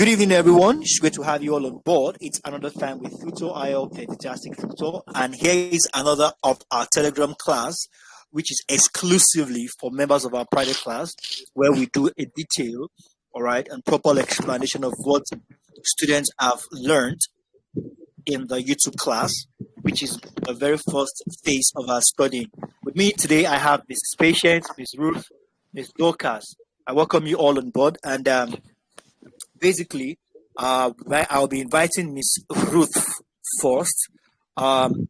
Good evening, everyone. It's great to have you all on board. It's another time with Futo IL Fantastic Futo, and here is another of our Telegram class, which is exclusively for members of our private class, where we do a detail, all right, and proper explanation of what students have learned in the YouTube class, which is the very first phase of our studying. With me today, I have Mrs. Patience, Ms. Ruth, Ms. Dorcas. I welcome you all on board, and basically, I'll be inviting Miss Ruth first.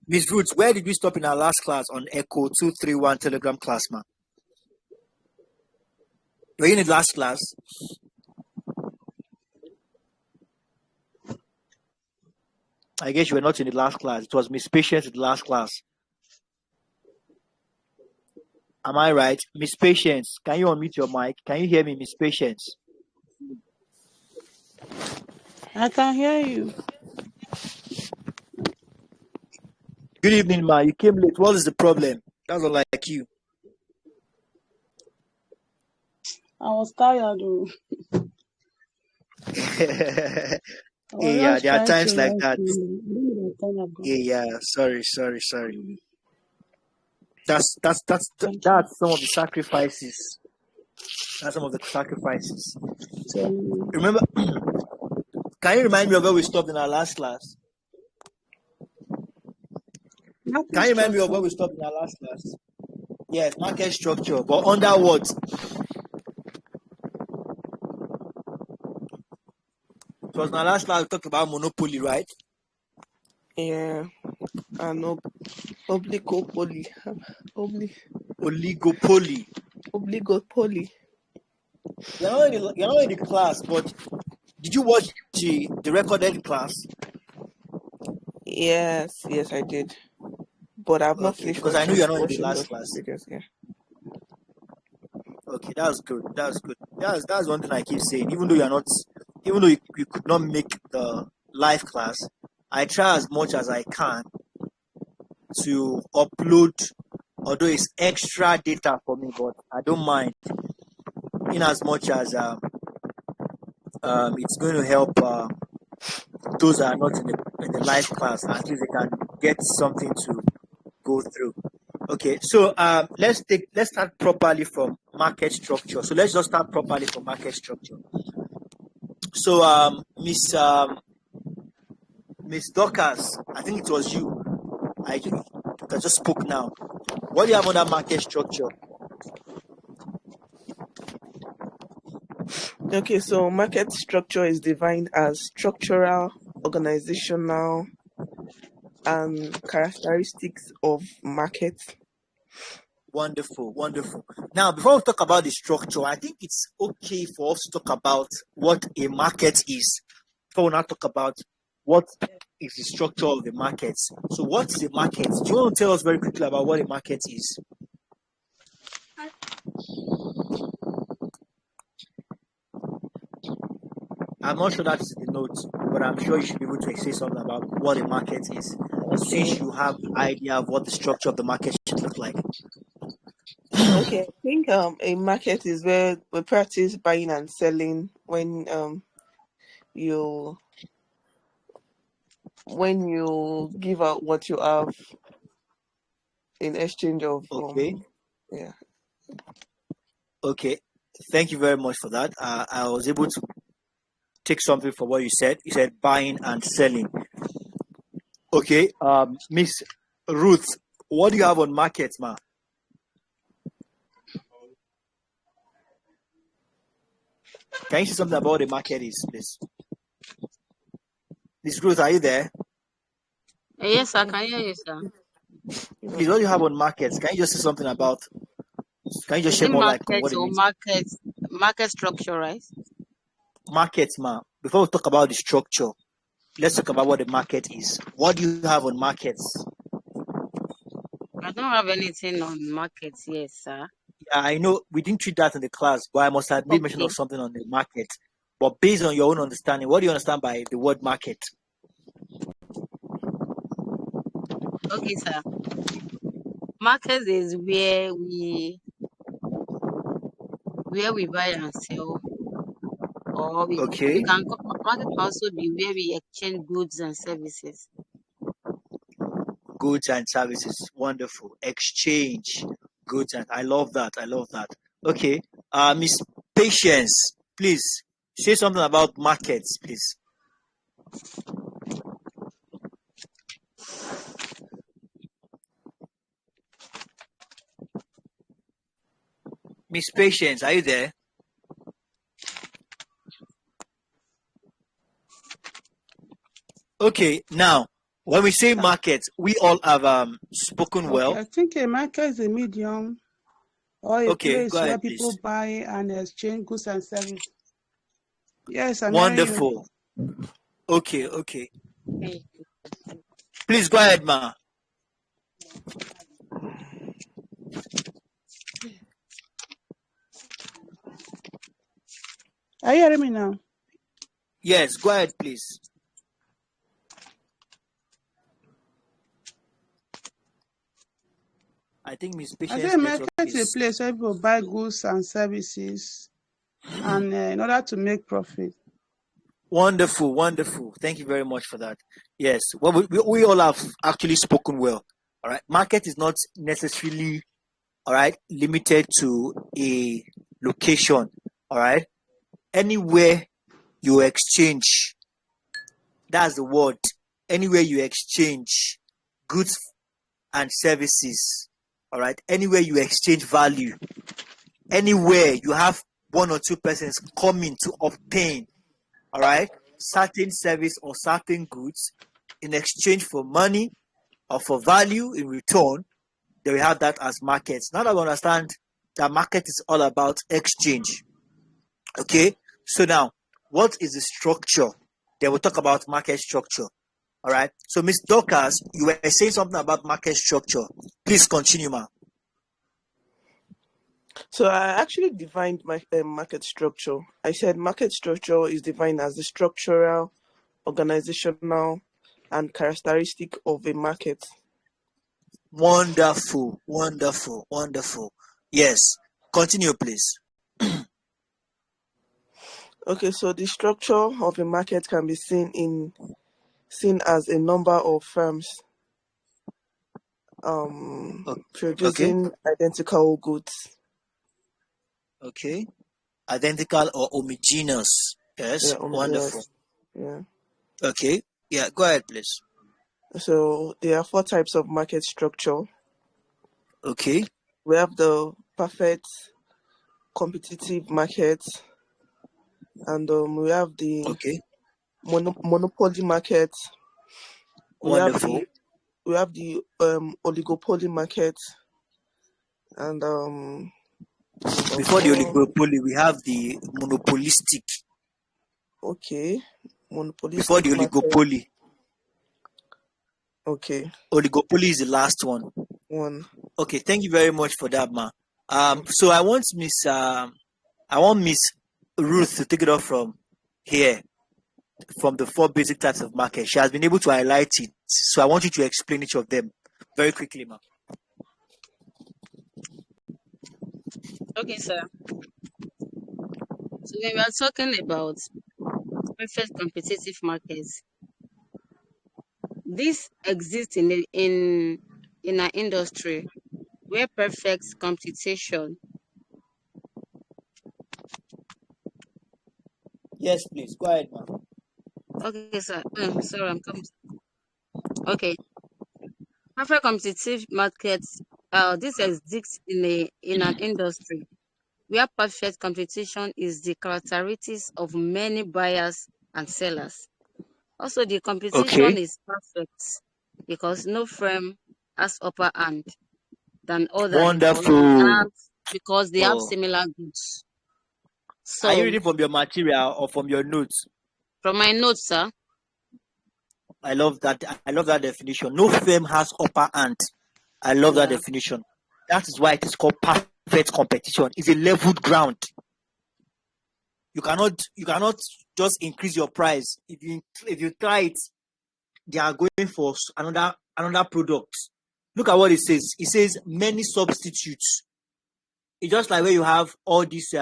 Miss Ruth, where did we stop in our last class on ECO231 Telegram class, ma? Were you in the last class? I guess you were not in the last class. It was Miss Patience in the last class. Am I right? Miss Patience, can you unmute your mic? Can you hear me, Miss Patience? I can hear you. Good evening, ma. You came late. What is the problem? That's all like you. I was tired. Yeah, there are times like that. Yeah, sorry. That's some of the sacrifices. That's some of the sacrifices. Remember, can you remind me of where we stopped in our last class? Can you remind me of where we stopped in our last class? Yes, market structure, but under what? It was in our last class we talked about monopoly, right? Yeah, and obligopoly. Oligopoly. Obligopoly. You're not in the class, but did you watch the recorded class? Yes, I did. But I've not finished because I know you're not in the last class. Videos, yeah. Okay, that's good. That's one thing I keep saying. Even though you could not make the live class, I try as much as I can to upload, although it's extra data for me, but I don't mind, in as much as it's going to help those that are not in the live class. At least they can get something to go through. Okay, so let's start properly from market structure. So let's just start properly from market structure. So Miss Dorcas, I think it was you. I just spoke now. What do you have on that market structure? Okay, so market structure is defined as structural, organizational, and characteristics of markets. Wonderful. Now, before we talk about the structure, I think it's okay for us to talk about what a market is. Before we now talk about what is the structure of the market. So what's the market? Do you want to tell us very quickly about what a market is? I'm not sure that's in the notes, but I'm sure you should be able to say something about what a market is, since you have an idea of what the structure of the market should look like. Okay, I think a market is where we practice buying and selling when you give out what you have in exchange of yeah. Okay, thank you very much for that. I was able to take something from what you said. You said buying and selling. Okay, Miss Ruth, what do you have on markets, ma? Can you say something about what the market is, please? Miss Ruth, are you there? Yes, I can hear you, sir. Please, what do you have on markets? Can you just say something about? Can you just share more light on what it means? Market structure, right? Markets, ma. Before we talk about the structure, let's talk about what the market is. What do you have on markets? I don't have anything on markets yet, sir. Yeah, I know we didn't treat that in the class, but I must have made mention of something on the market. But based on your own understanding, what do you understand by the word market? Okay, sir. Market is where we buy and sell or we Okay. can market can also be where we exchange goods and services. Goods and services. Wonderful. Exchange goods and I love that. I love that. Okay. Miss Patience, please say something about markets, please. Miss Patience, are you there? Okay, now when we say market, we all have spoken well. I think a market is a medium or a Okay, place go where ahead, people please. buy and exchange goods and services. Yes, I'm hearing you. Wonderful. Okay. Okay. Please go ahead, ma. Are you hearing me now? Yes, go ahead, please. I think Miss I Patience say a network market is a is place where people buy goods and services and in order to make profit. wonderful. Thank you very much for that. Yes, well, we all have actually spoken well. All right, market is not necessarily all right limited to a location. All right, anywhere you exchange, that's the word. Anywhere you exchange goods and services, all right, anywhere you exchange value, anywhere you have one or two persons coming to obtain, all right, certain service or certain goods in exchange for money or for value in return, they will have that as markets. Now that we understand that market is all about exchange, okay, so now what is the structure? Then we'll talk about market structure. All right. So, Ms. Dorcas, you were saying something about market structure. Please continue, ma'am. So I actually defined my market structure. I said market structure is defined as the structural, organizational, and characteristic of a market. Wonderful. Yes. Continue, please. Okay, so the structure of a market can be seen as a number of firms Okay. producing identical goods. Okay. Identical or homogeneous. Yes. Wonderful. Yeah. Okay. Yeah. Go ahead, please. So there are 4 types of market structure. Okay. We have the perfect competitive market, and we have the Okay. monopoly market. We have Wonderful. the oligopoly market, and Before the oligopoly, we have the monopolistic. okay, Before the monopolistic market. oligopoly. Okay. Oligopoly is the last one. Okay, thank you very much for that, ma. So I want Miss Ruth to take it off from here, from the 4 basic types of market. She has been able to highlight it, so I want you to explain each of them very quickly, ma. Okay, sir. So when we are talking about perfect competitive markets, this exists in our industry where perfect competition. Yes, please go ahead, ma. Okay, sir. Sorry, I'm coming. Okay, perfect competitive markets. This exists in an industry where perfect competition is the characteristics of many buyers and sellers. Also, the competition Okay, is perfect because no firm has upper hand than other wonderful. because they have Oh, similar goods. are you So, reading from your material or from your notes? from my notes, sir. I love that. I love that definition. No firm has upper hand. I love that Yeah. definition. That is why it is called perfect competition. It's a leveled ground. You cannot just increase your price. If you try it, they are going for another product. Look at what it says. It says many substitutes. It's just like where you have all these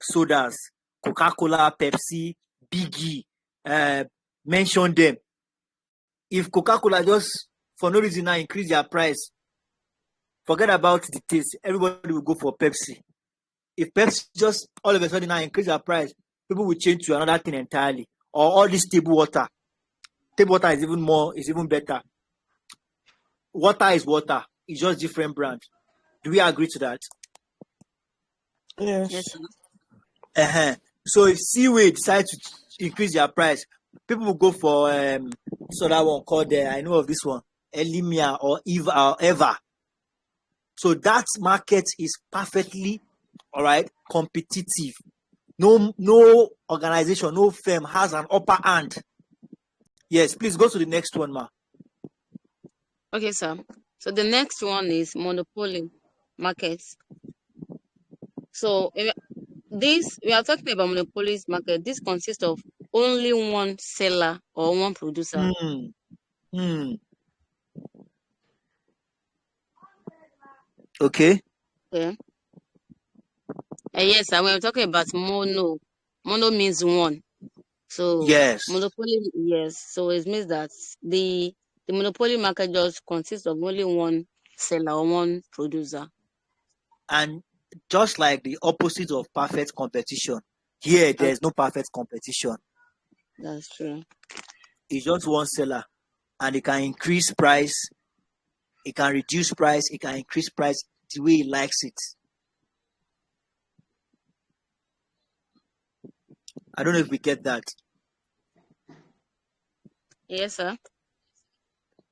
sodas Coca-Cola, Pepsi, Biggie, mention them. If Coca-Cola just for no reason now increase their price, forget about the taste. Everybody will go for Pepsi. If Pepsi just all of a sudden now increase their price, people will change to another thing entirely. Or all this table water. Table water is even better. Water is water. It's just different brand. Do we agree to that? Yes. Yes, sir. So if Seaway decide to increase their price, people will go for this other one called I know of this one, Elimia or Eva. So that market is perfectly all right, competitive. No organization, no firm has an upper hand. Yes, please go to the next one, ma. Okay, sir. So the next one is monopoly markets. So this we are talking about monopoly market. This consists of only one seller or one producer. Okay. Okay. Yes, sir. When we're talking about mono means one. So Yes. monopoly, yes. So it means that the monopoly market just consists of only one seller or one producer. And just like the opposite of perfect competition, here there's no perfect competition. That's true. It's just one seller, and it can increase price, it can reduce price, it can increase price the way he likes it. I don't know if we get that. Yes, sir.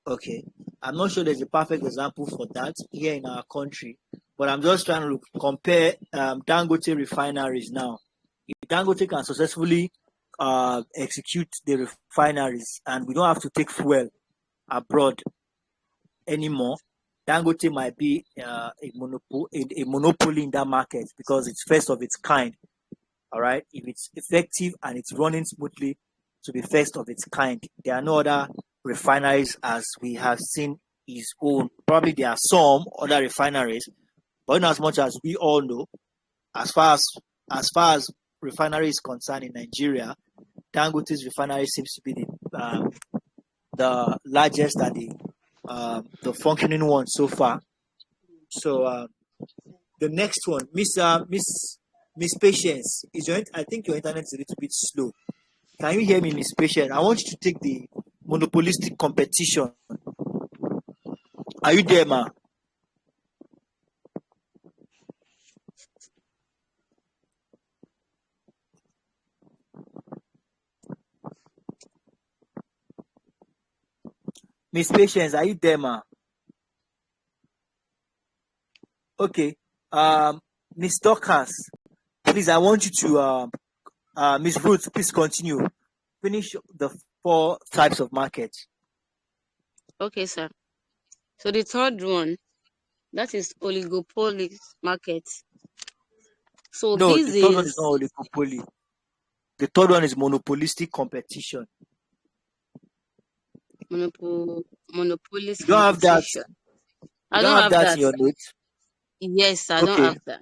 Okay. I'm not sure there's a perfect example for that here in our country, but I'm just trying to compare Dangote refineries now. If Dangote can successfully execute the refineries and we don't have to take fuel abroad anymore, Dangote might be a monopoly in that market because it's first of its kind. All right. If it's effective and it's running smoothly, to be first of its kind. There are no other refineries as we have seen his own. Probably there are some other refineries, but not as much as we all know, as far as refinery is concerned in Nigeria, Dangote's refinery seems to be the largest and the functioning one so far. So the next one, Miss Patience, I think your internet is a little bit slow. Can you hear me, Miss Patience? I want you to take the monopolistic competition. Are you there, ma? Miss Patience, are you there, ma? Okay. Miss Dorcas, please, I want you to Miss Ruth, please continue. Finish the 4 types of markets. Okay, sir. So the third one, that is oligopoly market. So No, this the third one is is not oligopoly. The third one is monopolistic competition. monopolist You don't have that. competition. You I don't don't have have that that, in your sir. notes. Yes, I don't Okay, have that.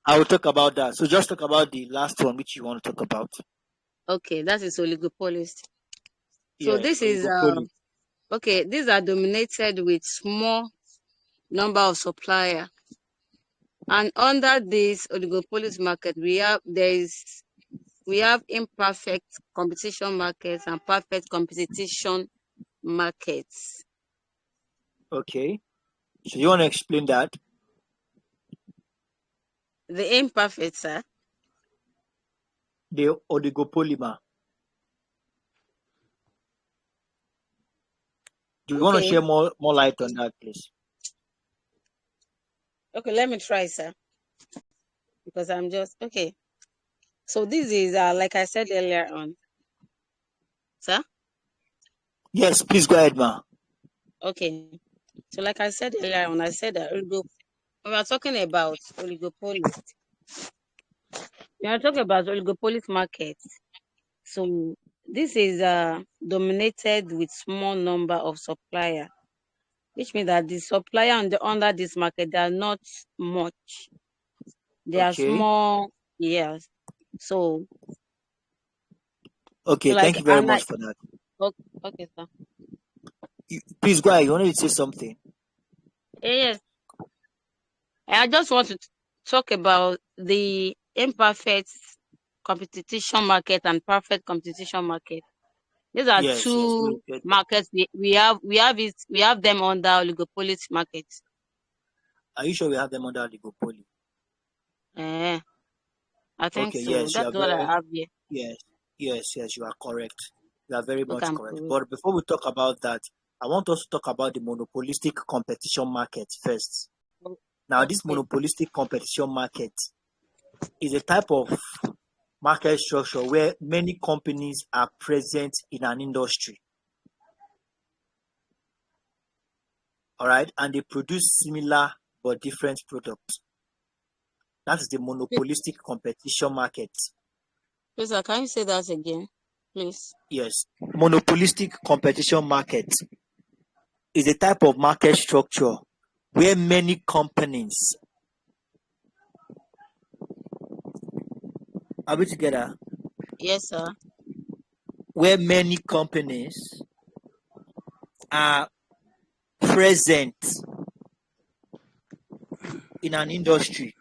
I will talk about that. So just talk about the last one which you want to talk about. Okay, that is oligopolist. So Yes, this is oligopoly. okay, these are dominated with small number of supplier. And under this oligopolist market, we have imperfect competition markets and perfect competition markets. Okay. So you want to explain that? The imperfect, sir. The oligopoly, ma. Do you want to Okay. share more light on that, please? Okay, let me try, sir. Because I'm just okay. So this is like I said earlier on. Sir? Yes, please go ahead, ma. Okay. So like I said earlier on, I said that we are talking about oligopolist. We are talking about oligopolist market. So this is dominated with small number of supplier, which means that the supplier under this market, they are not much. They are Okay. small, yes. So, Okay, like, thank you very and much for that. okay, sir. Please go ahead. You wanted to say something? Yes, I just want to talk about the imperfect competition market and perfect competition market. These are Yes, yes. two markets we have them under oligopoly market. Are you sure we have them under oligopoly? I think Okay, so. yes, you That's are what I very, have here. yes, yes, you are correct. You are very Okay, much I'm correct. correct. But before we talk about that, I want us to talk about the monopolistic competition market first. Now, this Okay. monopolistic competition market is a type of market structure where many companies are present in an industry. All right, and they produce similar but different products. That is the monopolistic competition market. Please, sir, can you say that again, please? Yes, monopolistic competition market is a type of market structure where many companies, are we together? Yes, sir. Where many companies are present in an industry.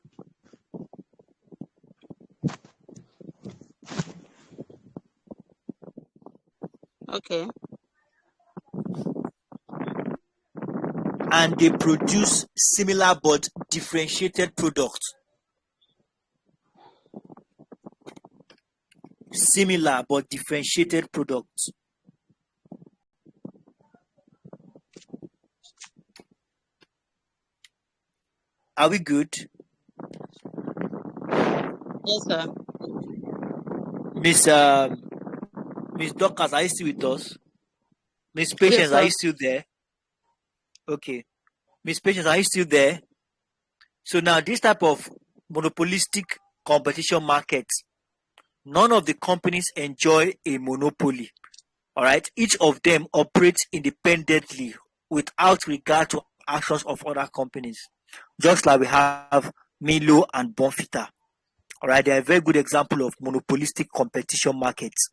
Okay. And they produce similar but differentiated products. Similar but differentiated products. Are we good? Yes, sir. Miss Miss Dorcas, are you still with us? Miss Yes, Patience, are sir. you still there? Okay. Miss Patience, are you still there? So now this type of monopolistic competition market, none of the companies enjoy a monopoly. All right. Each of them operates independently without regard to actions of other companies. Just like we have Milo and Bonfita. All right. They are a very good example of monopolistic competition markets.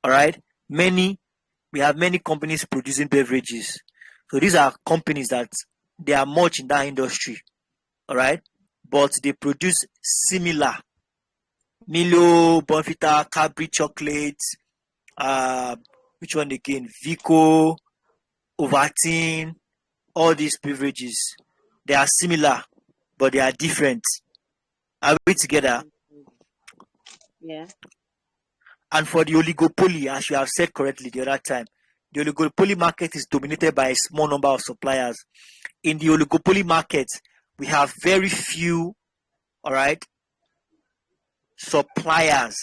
All right. We have many companies producing beverages. So these are companies that they are much in that industry. All right. But they produce similar Milo, Bonfita, Cadbury chocolates, which one again? Vico, Ovaltine, all these beverages. They are similar, but they are different. Are we together? Yeah. And for the oligopoly, as you have said correctly the other time, the oligopoly market is dominated by a small number of suppliers. In the oligopoly market, we have very few, all right, suppliers.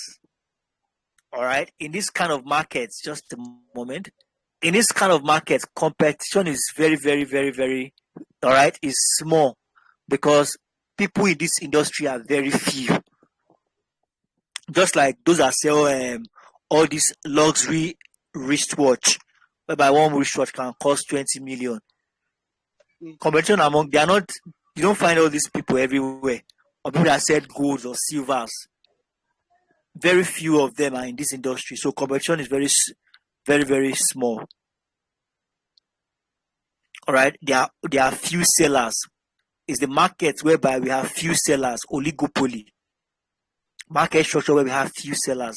All right. In this kind of market, just a moment. In this kind of market, competition is very, very, very, very, all right, is small because people in this industry are very few. Just like those that sell all this luxury wristwatch, whereby one wristwatch can cost 20 million. Competition among, they are not, you don't find all these people everywhere, or people that sell golds or silvers. Very few of them are in this industry, so competition is very, very, very small. All right, there are few sellers. It's the market whereby we have few sellers, oligopoly. Market structure where we have few sellers.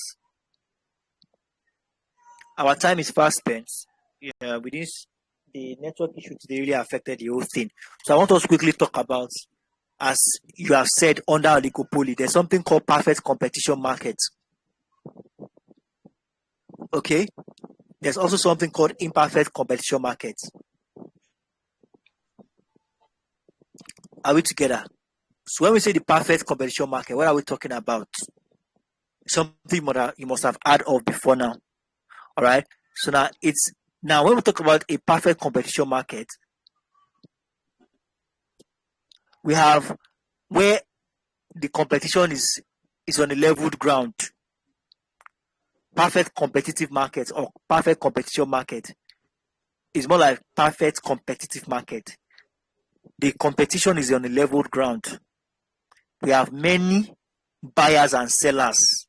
Our time is fast spent. Yeah, with this, the network issue today really affected the whole thing. So I want us to quickly talk about, as you have said, under oligopoly, there's something called perfect competition market. Okay, there's also something called imperfect competition market. Are we together? So when we say the perfect competition market, what are we talking about? Something you must have heard of before now. All right. So now when we talk about a perfect competition market, we have where the competition is on a leveled ground. Perfect competitive market or perfect competition market is more like perfect competitive market. The competition is on a leveled ground. we have many buyers and sellers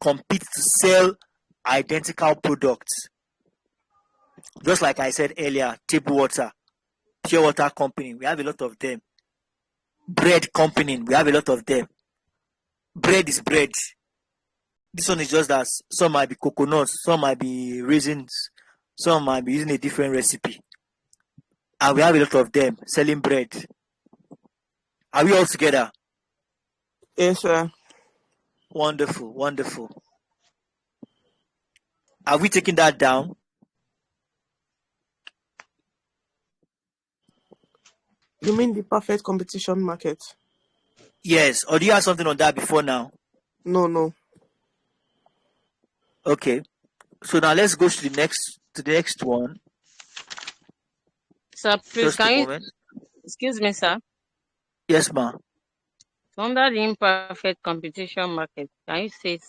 compete to sell identical products. Just like I said earlier, table water, pure water company, we have a lot of them. Bread company, we have a lot of them. Bread is bread. This one is just that some might be coconuts, some might be raisins, some might be using a different recipe. And we have a lot of them selling bread. Are we all together? Yes, sir. Wonderful, wonderful. Are we taking that down? You mean the perfect competition market? Yes. Or do you have something on that before now? No. Okay. So now let's go to the next one. Sir, please, Just a can you, moment. excuse me, sir. Yes, ma'am. Under the imperfect competition market, can you say,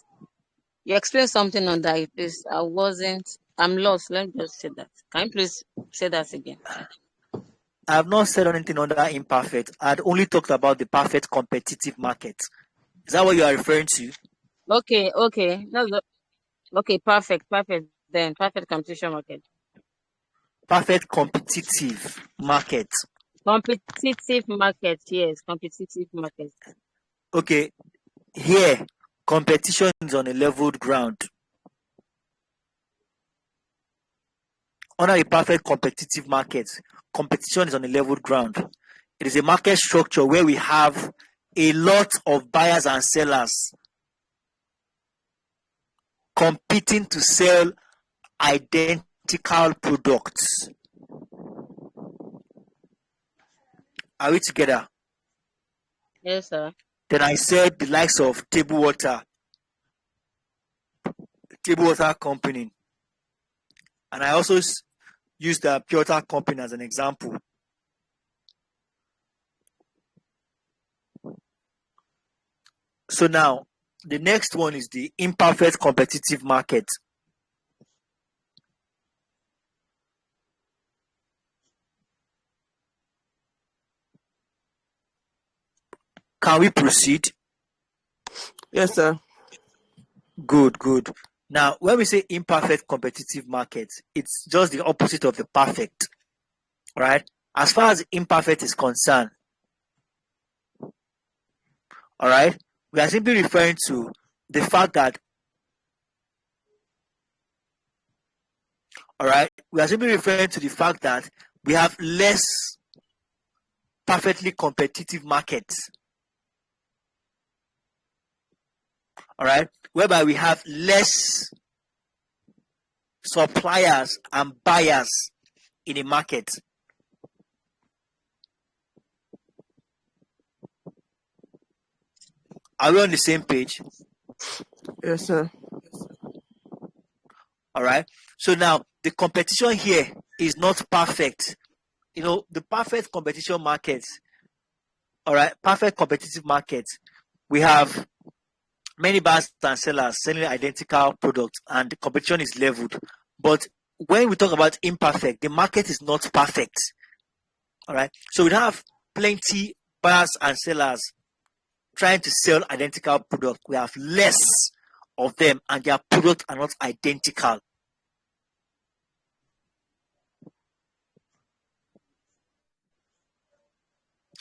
you explained something on that, please? I'm lost. Let me just say that. Can you please say that again? I have not said anything under imperfect. I had only talked about the perfect competitive market. Is that what you are referring to? Okay. Okay, perfect. Then perfect competition market. Perfect competitive market. Competitive market, yes, competitive market. Okay. Here, competition is on a leveled ground. Under a perfect competitive market, competition is on a leveled ground. It is a market structure where we have a lot of buyers and sellers competing to sell identical products. Are we together? Yes, sir. Then I said the likes of table water company, and I also used the pure water company as an example. So now the next one is the imperfect competitive market. Can we proceed? Yes, sir. Good. Now, when we say imperfect competitive market, it's just the opposite of the perfect, right? As far as imperfect is concerned, all right, we are simply referring to the fact that, we have less perfectly competitive markets, all right, whereby we have less suppliers and buyers in a market. Are we on the same page? Yes, sir. All right. So now the competition here is not perfect. The perfect competition market, all right, perfect competitive market, we have many buyers and sellers selling identical products and the competition is leveled. But when we talk about imperfect, the market is not perfect. All right. So we have plenty buyers and sellers trying to sell identical products. We have less of them and their products are not identical.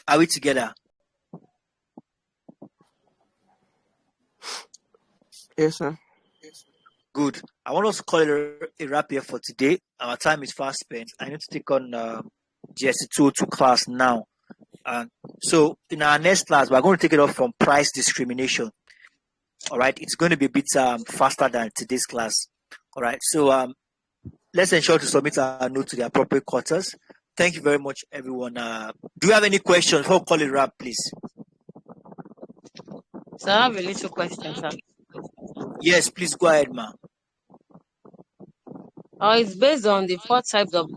Are we together? Yes, sir. Good. I want us to call it a wrap here for today. Our time is fast spent. I need to take on GSC202 class now. So in our next class, we're going to take it off from price discrimination. All right. It's going to be a bit faster than today's class. All right. So let's ensure to submit our note to the appropriate quarters. Thank you very much, everyone. Do you have any questions? I'll call it wrap, please. So I have a little question, sir. Yes, please go ahead, ma'am. It's based on the 4 types of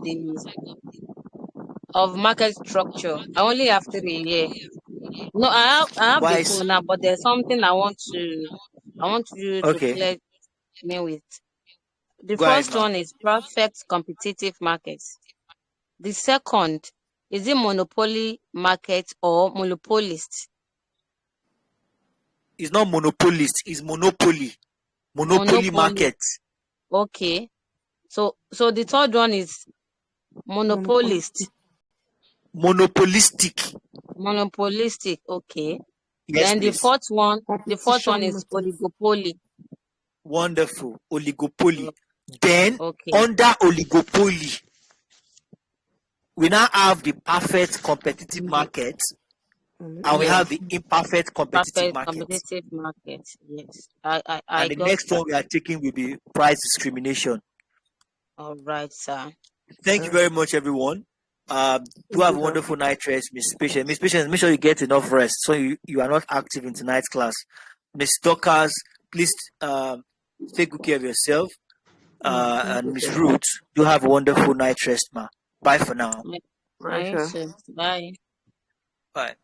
market structure. I only have 3 here. No, I have the Why? 4 now, but there's something I want you to Okay. clear me with. The Go ahead, first ma'am. one is perfect competitive markets. The second Is it monopoly market or monopolist? It's not monopolist, it's monopoly. Monopoly market. Okay. So the third one is monopolist. Monopolistic. Monopolistic. Okay. Yes, Then please. the fourth one is oligopoly. Wonderful. Oligopoly. Then Okay. under oligopoly, we now have the perfect competitive market, and we have the imperfect competitive market. Competitive market. Yes. And the next one we are taking will be price discrimination. All right, sir. Thank you very much, everyone. Do have a wonderful night rest, Miss Patience. Miss Patience, make sure you get enough rest so you are not active in tonight's class. Miss Dockers, please take good care of yourself. And Miss Ruth, do have a wonderful night rest, ma. Bye for now. Bye. Bye.